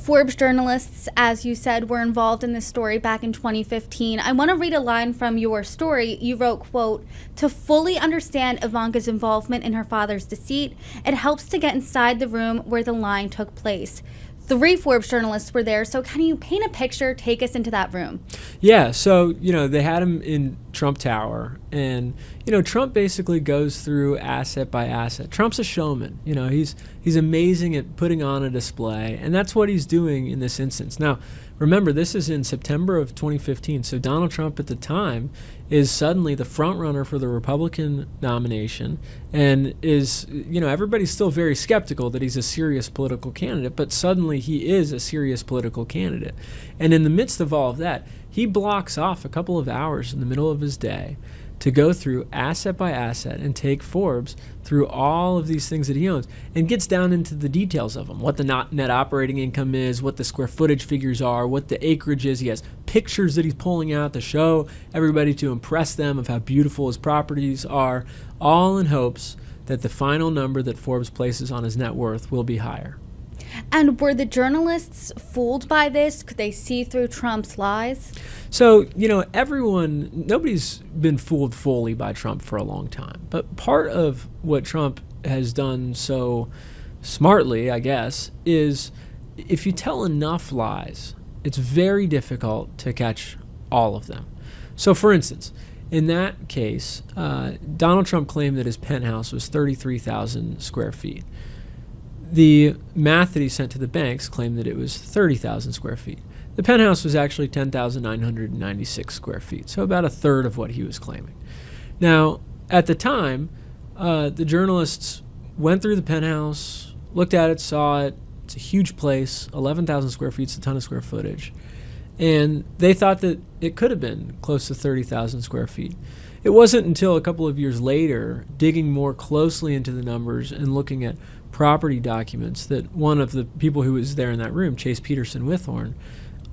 Forbes journalists, as you said, were involved in this story back in 2015. I want to read a line from your story. You wrote, quote, "To fully understand Ivanka's involvement in her father's deceit, it helps to get inside the room where the lying took place." 3 Forbes journalists were there, so can you paint a picture, take us into that room? Yeah, so, they had him in Trump Tower, and, Trump basically goes through asset by asset. Trump's a showman. He's amazing at putting on a display, and that's what he's doing in this instance. Now, remember, this is in September of 2015, so Donald Trump at the time is suddenly the front runner for the Republican nomination, and is, everybody's still very skeptical that he's a serious political candidate, but suddenly he is a serious political candidate. And in the midst of all of that, he blocks off a couple of hours in the middle of his day to go through asset by asset and take Forbes through all of these things that he owns, and gets down into the details of them, what the net operating income is, what the square footage figures are, what the acreage is. He has pictures that he's pulling out to show everybody, to impress them of how beautiful his properties are, all in hopes that the final number that Forbes places on his net worth will be higher. And were the journalists fooled by this? Could they see through Trump's lies? So, nobody's been fooled fully by Trump for a long time. But part of what Trump has done so smartly, I guess, is if you tell enough lies, it's very difficult to catch all of them. So, for instance, in that case, Donald Trump claimed that his penthouse was 33,000 square feet. The math that he sent to the banks claimed that it was 30,000 square feet. The penthouse was actually 10,996 square feet, so about a third of what he was claiming. Now, at the time, the journalists went through the penthouse, looked at it, saw it. It's a huge place, 11,000 square feet, it's a ton of square footage. And they thought that it could have been close to 30,000 square feet. It wasn't until a couple of years later, digging more closely into the numbers and looking at property documents, that one of the people who was there in that room, Chase Peterson Withorn,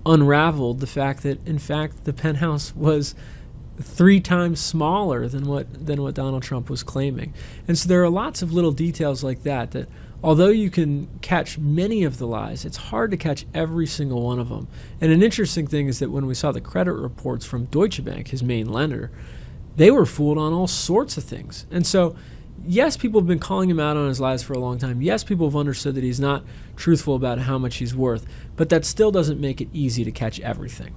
unraveled the fact that, in fact, the penthouse was 3 times smaller than what Donald Trump was claiming. And so there are lots of little details like that although you can catch many of the lies, it's hard to catch every single one of them. And an interesting thing is that when we saw the credit reports from Deutsche Bank, his main lender, they were fooled on all sorts of things. And so, yes, people have been calling him out on his lies for a long time. Yes, people have understood that he's not truthful about how much he's worth, but that still doesn't make it easy to catch everything.